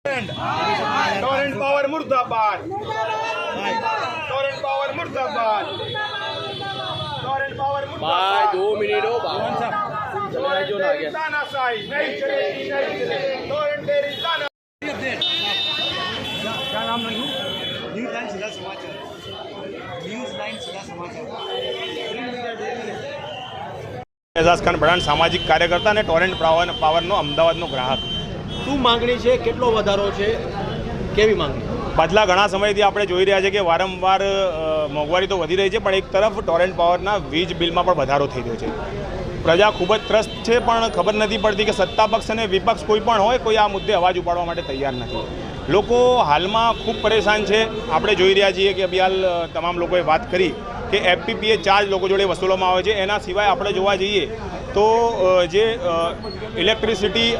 Torrent power मुर्दाबाद, Torrent power मुर्दाबाद, Torrent power मुर्दाबाद। 2 मिनट हो तानाशाही नहीं चलेगी, नहीं चलेगी। टोरेंट डेयरी ताना। क्या नाम नहीं? न्यूज़ लाइन सीधा समाचार, न्यूज़ लाइन सीधा समाचार। એઝાઝ ખાન ભડાણ, સામાજિક કાર્યકર્તા અને ટોરેન્ટ પાવરનો અમદાવાદનો ગ્રાહક। શું માંગણી છે, કેટલો વધારો છે, કેવી માંગણી? પાછલા ઘણા સમયથી આપણે જોઈ રહ્યા છે કે વારંવાર મોંઘવારી તો વધી રહી છે, પણ એક તરફ ટોરેન્ટ પાવરના વીજ બિલમાં પણ વધારો થઈ રહ્યો છે। પ્રજા ખૂબ જ ત્રસ્ત છે, પણ ખબર નથી પડતી કે સત્તા પક્ષ અને વિપક્ષ કોઈ પણ હોય, કોઈ આ મુદ્દે અવાજ ઉપાડવા માટે તૈયાર નથી। લોકો હાલમાં ખૂબ પરેશાન છે। આપણે જોઈ રહ્યા છીએ કે અભિયાલ તમામ લોકોએ વાત કરી કે એફપીપીએ ચાર્જ લોકો જોડે વસૂલવામાં આવે છે। એના સિવાય આપણે જોવા જઈએ તો જે ઇલેક્ટ્રિસિટી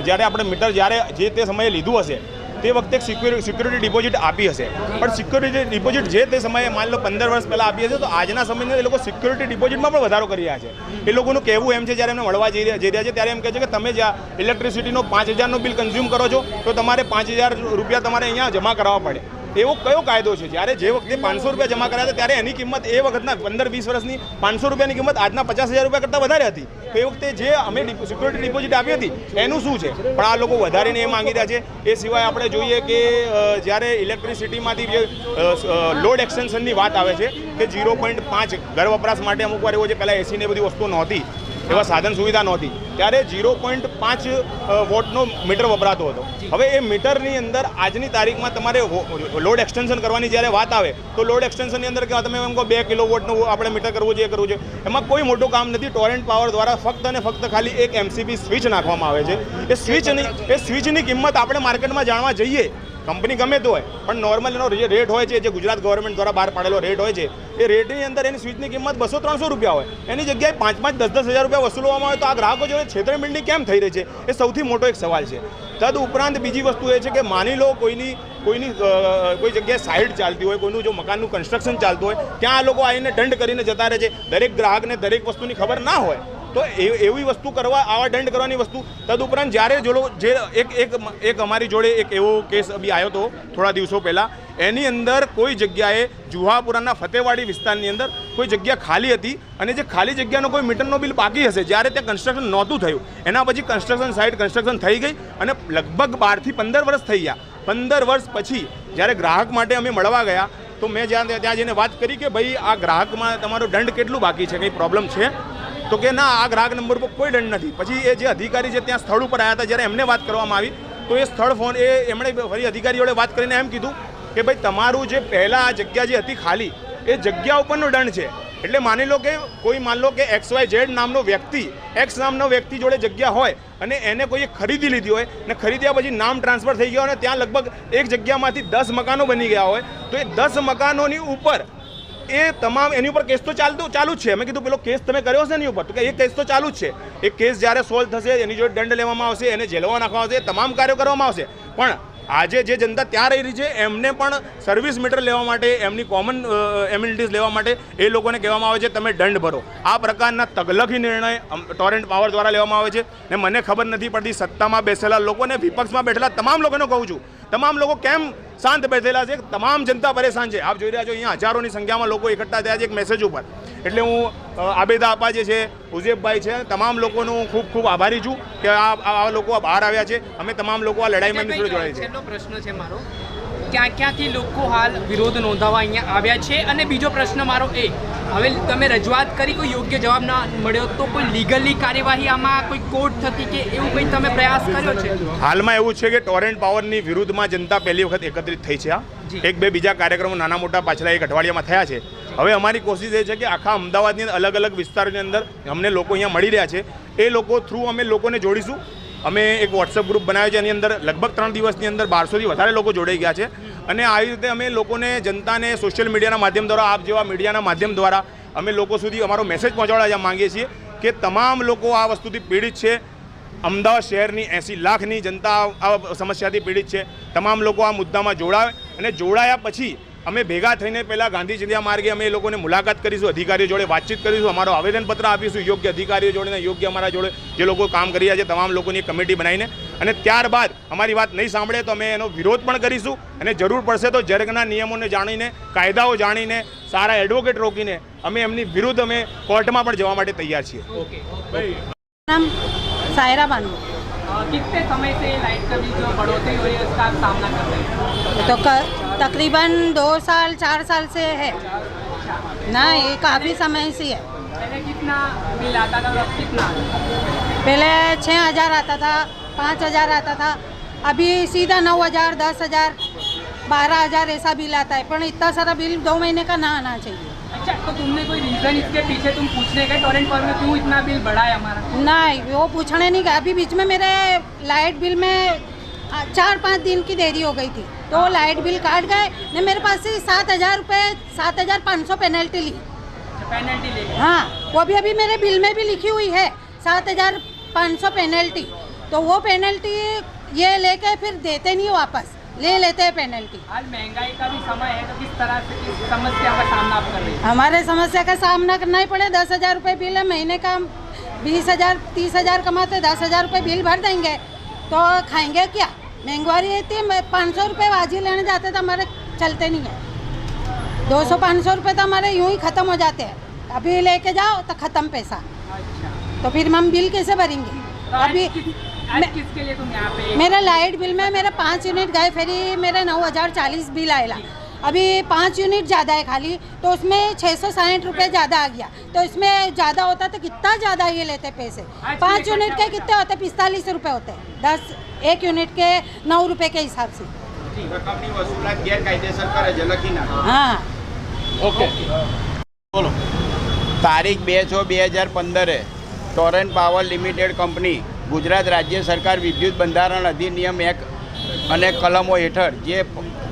જ્યારે આપણે મીટર જ્યારે જે તે સમયે લીધું હશે તે વખતે સિક્યુરિટી ડિપોઝિટ આપી હશે, પણ સિક્યુરિટી ડિપોઝિટ જે તે સમયે માની લો 15 વર્ષ પહેલાં આપી હશે, તો આજના સમયમાં એ લોકો સિક્યુરિટી ડિપોઝિટમાં પણ વધારો કરી રહ્યા છે। એ લોકોનું કહેવું એમ છે, જ્યારે એમને મળવા જઈ રહ્યા છે ત્યારે એમ કહે છે કે તમે જ્યાં ઇલેક્ટ્રિસિટીનો 5000નો બિલ કન્ઝ્યુમ કરો છો તો તમારે 5000 રૂપિયા તમારે અહીંયા જમા કરાવવા પડે। એવો કયો કાયદો છે? જ્યારે જે વખતે 500 રૂપિયા જમા કર્યા હતા ત્યારે એની કિંમત એ વખતના 15-20 વર્ષની 500 રૂપિયાની કિંમત આજના 50,000 રૂપિયા કરતાં વધારે હતી। તો એ વખતે જે અમે સિક્યુરિટી ડિપોઝિટ આપી હતી એનું શું છે? પણ આ લોકો વધારીને એ માંગી રહ્યા છે। એ સિવાય આપણે જોઈએ કે જ્યારે ઇલેક્ટ્રિસિટીમાંથી જે લોડ એક્સટેન્શનની વાત આવે છે કે 0.5 ઘર વપરાશ માટે અમુક વાર એવો જે પહેલાં એસી ને બધી વસ્તુઓ નહોતી, એવા સાધન સુવિધા નહોતી, ત્યારે 0.5 વોટનો મીટર વપરાતો હતો। હવે એ મીટરની અંદર આજની તારીખમાં તમારે લોડ એક્સટેન્શન કરવાની જ્યારે વાત આવે તો લોડ એક્સટેન્શનની અંદર તમે એમ કહો 2 કિલો વોટનું આપણે મીટર કરવું છે, એ કરવું છે, એમાં કોઈ મોટું કામ નથી। ટોરેન્ટ પાવર દ્વારા ફક્ત અને ફક્ત ખાલી એક એમસીબી સ્વિચ નાખવામાં આવે છે। એ સ્વિચની કિંમત આપણે માર્કેટમાં જાણવા જઈએ, કંપની ગમે તો હોય, પણ નોર્મલ એનો જે રેટ હોય છે, જે ગુજરાત ગવર્મેન્ટ દ્વારા બહાર પાડેલો રેટ હોય છે, એ રેટની અંદર એની સ્વિચની કિંમત 200-300 રૂપિયા હોય, એની જગ્યાએ 5-10 હજાર રૂપિયા વસૂલવામાં આવે તો આ ગ્રાહકો જોડે છેતરપિંડી કેમ થઈ રહી છે? એ સૌથી મોટો એક સવાલ છે। તદ ઉપરાંત બીજી વસ્તુ એ છે કે માની લો કોઈ જગ્યાએ સાઇટ ચાલતી હોય, કોઈનું જો મકાનનું કન્સ્ટ્રક્શન ચાલતું હોય, ત્યાં આ લોકો આવીને દંડ કરીને જતા રહે છે। દરેક ગ્રાહકને દરેક વસ્તુની ખબર ના હોય તો એવી વસ્તુ કરવા, આવા દંડ કરવાની વસ્તુ। તદુપરાંત જ્યારે જે એક અમારી જોડે એક એવો કેસ બી આવ્યો હતો થોડા દિવસો પહેલાં, એની અંદર કોઈ જગ્યાએ જુહાપુરાના ફતેવાડી વિસ્તારની અંદર કોઈ જગ્યા ખાલી હતી અને જે ખાલી જગ્યાનો કોઈ મીટરનો બિલ બાકી હશે, જ્યારે ત્યાં કન્સ્ટ્રક્શન નહોતું થયું, એના પછી કન્સ્ટ્રક્શન થઈ ગઈ અને લગભગ 12 થી 15 વર્ષ થઈ ગયા। 15 વર્ષ પછી જ્યારે ગ્રાહક માટે અમે મળવા ગયા તો મેં ત્યાં જઈને વાત કરી કે ભાઈ આ ગ્રાહકમાં તમારો દંડ કેટલું બાકી છે, કંઈ પ્રોબ્લેમ છે? તો કે ના, આ ગ્રાહક નંબર પર કોઈ દંડ નથી। પછી એ જે અધિકારી છે ત્યાં સ્થળ ઉપર આવ્યા હતા, જ્યારે એમને વાત કરવામાં આવી તો એ સ્થળ એમણે ફરી અધિકારી જોડે વાત કરીને એમ કીધું કે ભાઈ તમારું જે પહેલાં આ જગ્યા જે હતી ખાલી, એ જગ્યા ઉપરનો દંડ છે। એટલે માની લો કે XYZ નામનો વ્યક્તિ, X નામનો વ્યક્તિ જોડે જગ્યા હોય અને એને કોઈએ ખરીદી લીધી હોય ને ખરીદ્યા પછી નામ ટ્રાન્સફર થઈ ગયા હોય અને ત્યાં લગભગ એક જગ્યામાંથી 10 મકાનો બની ગયા હોય, તો એ 10 મકાનોની ઉપર એ તમામ એની ઉપર કેસ તો ચાલુ જ છે। મેં કીધું પેલો કેસ તમે કર્યો છે એની ઉપર? તો કે એ કેસ તો ચાલુ જ છે। એ કેસ જ્યારે સોલ્વ થશે એની જોડે દંડ લેવામાં આવશે, એને જેલમાં નાખવામાં આવશે, તમામ કાર્યો કરવામાં આવશે। પણ આજે જે જનતા ત્યાં રહી રહી છે એમને પણ સર્વિસ મીટર લેવા માટે, એમની કોમન એમ્યુનિટીઝ લેવા માટે એ લોકોને કહેવામાં આવે છે તમે દંડ ભરો। આ પ્રકારના તગલખી નિર્ણય ટોરેન્ટ પાવર દ્વારા લેવામાં આવે છે ને મને ખબર નથી પડતી સત્તામાં બેસેલા લોકોને, વિપક્ષમાં બેઠેલા તમામ લોકોને કહું છું, તમામ લોકો કેમ શાંત બેઠેલા છે? તમામ જનતા પરેશાન છે। આપ જોઈ રહ્યા છો અહીંયા હજારોની સંખ્યામાં લોકો એકઠા થયા છે એક મેસેજ ઉપર। એટલે હું આબેદા આપા જે છે, ઉઝેફભાઈ છે, તમામ લોકોનો હું ખૂબ ખૂબ આભારી છું કે આ લોકો બહાર આવ્યા છે। અમે તમામ લોકો આ લડાઈમાં એમની જોડે જોડાય છે। છેલ્લો પ્રશ્ન છે મારો, ક્યાંથી લોકો હાલ વિરોધ નોંધાવવા અહીંયા આવ્યા છે? અને બીજો પ્રશ્ન મારો એ, હવે તમે રજૂઆત કરી, કોઈ યોગ્ય જવાબ ના મળ્યો તો કોઈ લીગલી કાર્યવાહી આમાં કોઈ કોર્ટ થકી કે એવું કંઈ તમે પ્રયાસ કર્યો છે? હાલમાં એવું છે કે ટોરેન્ટ પાવરની વિરુદ્ધમાં જનતા પહેલી વખત એકત્રિત થઈ છે। એક બે બીજા કાર્યક્રમો નાના મોટા પાછલા એક અઠવાડિયામાં થયા છે। હવે અમારી કોશિશ એ છે કે આખા અમદાવાદની અલગ અલગ વિસ્તારોની અંદર અમને લોકો અહીંયા મળી રહ્યા છે, એ લોકો થ્રુ અમે લોકોને જોડીશું। અમે એક વોટ્સઅપ ગ્રુપ બનાવ્યો છે, એની અંદર લગભગ 3 દિવસની અંદર 1200થી વધારે લોકો જોડાઈ ગયા છે। અને આવી રીતે અમે લોકોને, જનતાને સોશિયલ મીડિયાના માધ્યમ દ્વારા, આપ જેવા મીડિયાના માધ્યમ દ્વારા અમે લોકો સુધી અમારો મેસેજ પહોંચાડવા માંગીએ છીએ કે તમામ લોકો આ વસ્તુથી પીડિત છે। અમદાવાદ શહેરની 80 લાખની જનતા આ સમસ્યાથી પીડિત છે। તમામ લોકો આ મુદ્દામાં જોડાય અને જોડાયા પછી અમે ભેગા થઈને પહેલાં ગાંધી ચિંધ્યા માર્ગે અમે એ લોકોને મુલાકાત કરીશું, અધિકારીઓ જોડે વાતચીત કરીશું, અમારો આવેદનપત્ર આપીશું યોગ્ય અધિકારીઓ જોડે ને યોગ્ય અમારા જોડે જે લોકો કામ કરી રહ્યા છે તમામ લોકોની કમિટી બનાવીને અને ત્યારબાદ અમારી વાત નહીં સાંભળે તો અમે એનો વિરોધ પણ કરીશું અને જરૂર પડશે તો જર્ગના નિયમોને જાણીને કાયદાઓ જાણીને સારા એડવોકેટ રોકીને અમે એમની વિરુદ્ધ અમે કોર્ટમાં પણ જવા માટે તૈયાર છીએ. नाम सायरा बानू. कितने समय से लाइट का बिल जो बढ़ोतरी हो रही है उसका आप सामना कर रहे हैं? तो तकरीबन 2 साल 4 साल से है ना, ये काफ़ी समय से है. पहले कितना बिल आता था और अब कितना आता है? पहले 6,000 आता था, 5,000 आता था, अभी सीधा 9,000 10,000 12,000 ऐसा बिल आता है. पर इतना सारा बिल 2 महीने का ना आना चाहिए. अच्छा, तो तुमने कोई रीजन इसके पीछे तुम पूछने गए टोरेंट पावर में क्यों इतना बिल बढ़ा है हमारा? नहीं, वो पूछने नहीं गया. अभी बीच में मेरे लाइट बिल में 4-5 दिन की देरी हो गई थी, तो लाइट बिल काट गए ने मेरे पास से 7,000 रुपये 7,500 पेनल्टी ली. पेनल्टी ले गए? हाँ, वो भी अभी मेरे बिल में भी लिखी हुई है 7,500 पेनल्टी. तो वो पेनल्टी ये लेके फिर देते नहीं वापस, ले लेते हैं पेनल्टी. आज महंगाई का भी समय है, तो किस तरह से इस समस्या का सामना आप कर रहे हैं? हमारे समस्या का सामना करना ही पड़े. 10,000 रुपये बिल है महीने का, 20,000 30,000 कमाते 10,000 रुपये बिल भर देंगे तो खाएंगे क्या? महंगाई इतनी 500 रुपये भाजी लेने जाते तो हमारे चलते नहीं है. 200-500 रुपये तो हमारे यूं ही ख़त्म हो जाते हैं. अभी लेके जाओ तो ख़त्म पैसा, अच्छा, तो फिर हम बिल कैसे भरेंगे? तो अभी आज किसके लिए तुम यहाँ पे? मेरा लाइट बिल में मेरा 5 यूनिट गए, फिर मेरा 9,040 बिल आएगा. अभी 5 यूनिट ज़्यादा है खाली, तो उसमें 660 रुपये ज़्यादा आ गया. तो इसमें ज़्यादा होता तो कितना ज़्यादा ये लेते पैसे. 5 यूनिट के कितने होते? 45 रुपये होते हैं. 1 यूनिट के 9 रुपये के हिसाब से. રકમની વસૂલાત ગેરકાયદેસર કરે છે, લખી નાખો. हाँ, ઓકે બોલો. તારીખ 2/6/2015 Torrent power limited company Gujarat રાજ્ય સરકાર વિદ્યુત બંધારણ અધિનિયમ એક્ટ અને કલમો હેઠળ જે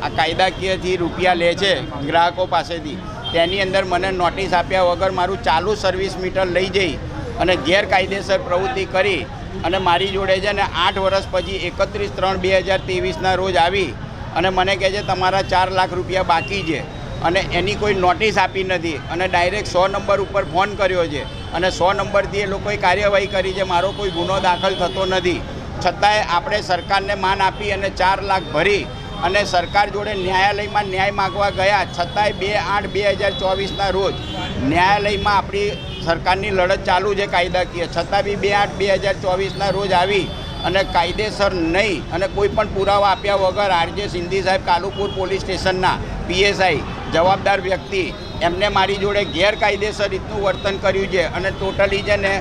આ કાયદાકીયથી રૂપિયા લે છે ગ્રાહકો પાસેથી, તેની અંદર મને નોટિસ આપ્યા વગર મારું ચાલુ સર્વિસ મીટર લઈ જઈ અને ગેરકાયદેસર પ્રવૃત્તિ કરી અને મારી જોડે છે ને 8 વર્ષ પછી 31/3/2023ના રોજ આવી અને મને કહે છે તમારા 4 લાખ રૂપિયા બાકી છે અને એની કોઈ નોટિસ આપી નથી અને ડાયરેક્ટ 100 નંબર ઉપર ફોન કર્યો છે અને 100 નંબરથી એ લોકોએ કાર્યવાહી કરી છે. મારો કોઈ ગુનો દાખલ થતો નથી, છતાંય આપણે સરકારને માન આપી અને 4 લાખ ભરી અને સરકાર જોડે ન્યાયાલયમાં ન્યાય માગવા ગયા, છતાંય 2/8/2024ના રોજ ન્યાયાલયમાં આપણી સરકારની લડત ચાલુ છે કાયદાકીય, છતાં બી 2/8/2024ના રોજ આવી અને કાયદેસર નહીં અને કોઈ પણ પુરાવા આપ્યા વગર આરજે સિંધી સાહેબ કાલુપુર પોલીસ સ્ટેશનના PSI જવાબદાર વ્યક્તિ એમને મારી જોડે ગેરકાયદેસર રીતનું વર્તન કર્યું છે અને ટોટલી છે ને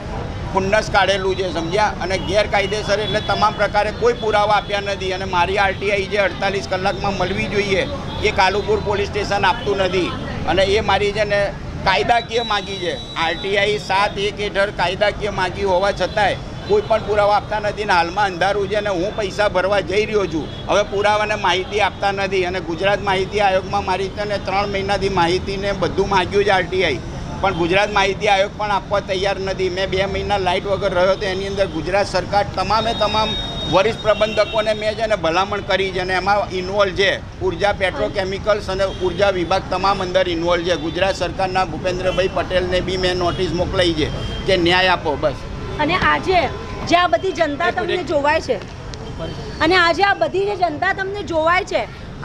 ખુન્નસ કાઢેલું છે, સમજ્યા? અને ગેરકાયદેસર એટલે તમામ પ્રકારે કોઈ પુરાવા આપ્યા નથી અને મારી RTI જે 48 કલાકમાં મળવી જોઈએ એ કાલુપુર પોલીસ સ્ટેશન આપતું નથી અને એ મારી છે ને કાયદાકીય માગી છે. RTI 7(1) હેઠળ કાયદાકીય માગી હોવા છતાંય કોઈ પણ પુરાવા આપતા નથી ને હાલમાં અંધારું છે અને હું પૈસા ભરવા જઈ રહ્યો છું. હવે પુરાવાને માહિતી આપતા નથી અને ગુજરાત માહિતી આયોગમાં મારી તને 3 મહિનાથી માહિતીને બધું માગ્યું છે RTI, પણ ગુજરાત માહિતી આયોગ પણ આપવા તૈયાર નથી. મેં 2 મહિના લાઇટ વગર રહ્યો તો એની અંદર ગુજરાત સરકાર તમામ વરિષ્ઠ પ્રબંધકોને મેં છે ને ભલામણ કરી છે અને એમાં ઇન્વોલ્વ છે ઉર્જા પેટ્રોકેમિકલ્સ અને ઉર્જા વિભાગ તમામ અંદર ઇન્વોલ્વ છે. ગુજરાત સરકારના ભૂપેન્દ્રભાઈ પટેલને બી મેં નોટિસ મોકલાઈ છે કે ન્યાય આપો બસ. અને આજે જે આ બધી જનતા તમને જોવાય છે અને આજે આ બધી જે જનતા તમને જોવાય છે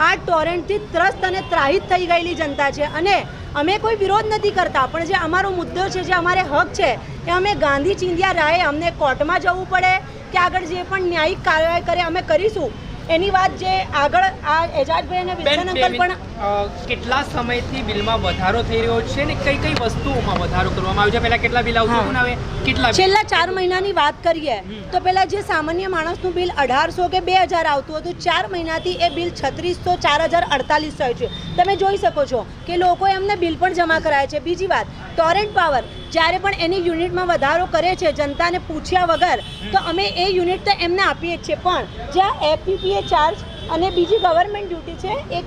આ ટોરેન્ટથી ત્રસ્ત અને ત્રાહિત થઈ ગયેલી જનતા છે અને અમે કોઈ વિરોધ નથી કરતા, પણ જે અમારો મુદ્દો છે, જે અમારે હક છે એ અમે ગાંધી ચિંધ્યા રાહે અમને કોર્ટમાં જવું પડે કે આગળ જે પણ ન્યાયિક કાર્યવાહી કરે અમે કરીશું. એની વાત જે આગળ આ એજાજભાઈ અને વિલ્સન અંકલ પણ કેટલા સમયથી બિલમાં વધારો થઈ રહ્યો છે ને કઈ કઈ વસ્તુઓમાં વધારો કરવામાં આવ્યો છે? પહેલા કેટલા બિલ આવતું હતું ને હવે કેટલા? છેલ્લા 4 મહિનાની વાત કરીએ તો પહેલા જે સામાન્ય માણસનું બિલ 1,800 કે 2,000 આવતું હતું, 4 મહિનાથી એ બિલ 3,600 4,048 થયું છે. તમે જોઈ શકો છો કે લોકો એમને બિલ પણ જમા કરાય છે. બીજી વાત, ટોરેન્ટ પાવર જ્યારે પણ એની યુનિટમાં વધારો કરે છે જનતાને પૂછ્યા વગર, તો અમે એ યુનિટ તો એમને આપીએ જ છીએ, પણ જ્યાં FPPA ચાર્જ અને બીજી ગવર્મેન્ટ ડ્યુટી છે. એક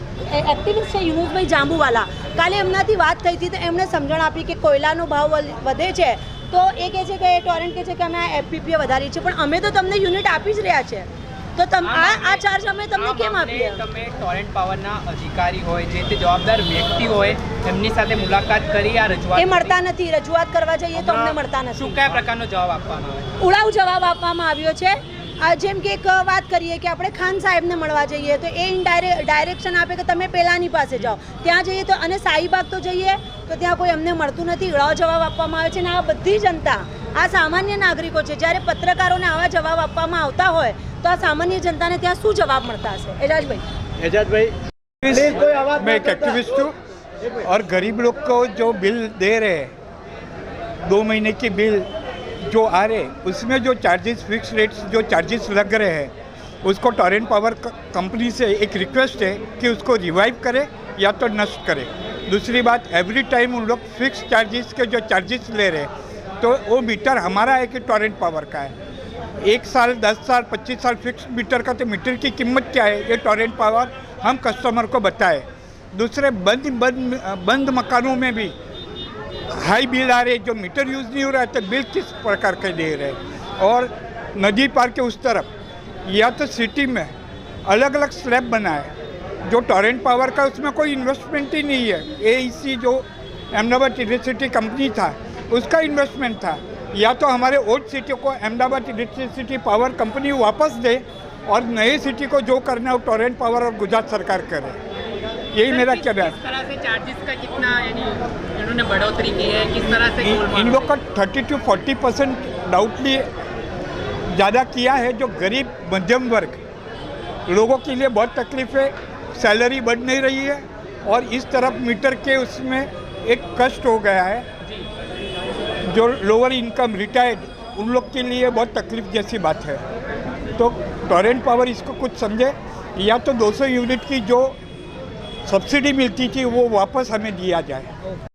એક્ટિવિસ્ટ છે યુનુસભાઈ જાંબુવાલા, કાલે એમનાથી વાત થઈ હતી તો એમણે સમજણ આપી કે કોયલાનો ભાવ વધે છે તો એ કહે છે કે ટોરેન્ટ કહે છે કે અમે આ FPPA વધારીએ છીએ, પણ અમે તો તમને યુનિટ આપી જ રહ્યા છે, તો આ ચાર્જ અમે તમને કેમ આપીએ? તમે ટોરેન્ટ પાવરના અધિકારી હોય, જે તે જવાબદાર વ્યક્તિ હોય, એમની સાથે મુલાકાત કરી આ રજૂઆત એ મળતા નથી. રજૂઆત કરવા જઈએ તો અમને મળતા નથી. શું કયા પ્રકારનો જવાબ આપવામાં આવે? ઉડાવ જવાબ આપવામાં આવ્યો છે. જેમ કે એક વાત કરીએ કે આપણે ખાન સાહેબને મળવા જઈએ તો એ ડાયરેક્શન આપે કે તમે પેલાની પાસે જાઓ, ત્યાં જઈએ તો અને શાહીબાગ તો જઈએ તો ત્યાં કોઈ અમને મળતું નથી, ળ જવાબ આપવામાં આવે છે. ને આ બધી જનતા, આ સામાન્ય નાગરિકો છે. જ્યારે પત્રકારોને આવા જવાબ આપવામાં આવતા હોય તો આ સામાન્ય જનતાને ત્યાં શું જવાબ મળતા હશે? એજાજભાઈ. मैं एक एक्टिविस्ट हूँ और गरीब लोग को जो बिल दे रहे हैं 2 महीने की बिल जो आ रहे उसमें जो चार्जेस फिक्स रेट्स जो चार्जेस लग रहे हैं उसको टोरेंट पावर कंपनी से एक रिक्वेस्ट है कि उसको रिवाइव करे या तो नष्ट करे. दूसरी बात, एवरी टाइम उन लोग फिक्स चार्जेस के जो चार्जेस ले रहे हैं तो वो मीटर हमारा है कि टोरेंट पावर का है. 1 साल 10 साल 25 साल फिक्स मीटर का, तो मीटर की कीमत क्या है ये टोरेंट पावर हम कस्टमर को बताए. दूसरे बंद मकानों में भी हाई बिल आ रहे, जो मीटर यूज़ नहीं हो रहा है तो बिल किस प्रकार के दे रहे. और नदी पार के उस तरफ या तो सिटी में अलग अलग स्लैब बना है जो टोरेंट पावर का, उसमें कोई इन्वेस्टमेंट ही नहीं है. AEC जो अहमदाबाद इलेक्ट्रिसिटी कंपनी था उसका इन्वेस्टमेंट था. या तो हमारे ओल्ड सिटी को अहमदाबाद इलेक्ट्रिसिटी पावर कंपनी वापस दे और नए सिटी को जो करना है वो टोरेंट पावर और गुजरात सरकार करे. यही मेरा कहना है. किस तरह से चार्जेस का कितना यानी इन्होंने बढ़ोतरी की है, किस तरह से इन लोग का 30 to 40% डाउटली ज़्यादा किया है. जो गरीब मध्यम वर्ग लोगों के लिए बहुत तकलीफ है, सैलरी बढ़ नहीं रही है और इस तरफ मीटर के उसमें एक कष्ट हो गया है. जो लोअर इनकम रिटायर्ड उन लोग के लिए बहुत तकलीफ जैसी बात है. तो टोरेंट पावर इसको कुछ समझे, या तो 200 यूनिट की जो सब्सिडी मिलती थी वो वापस हमें दिया जाए.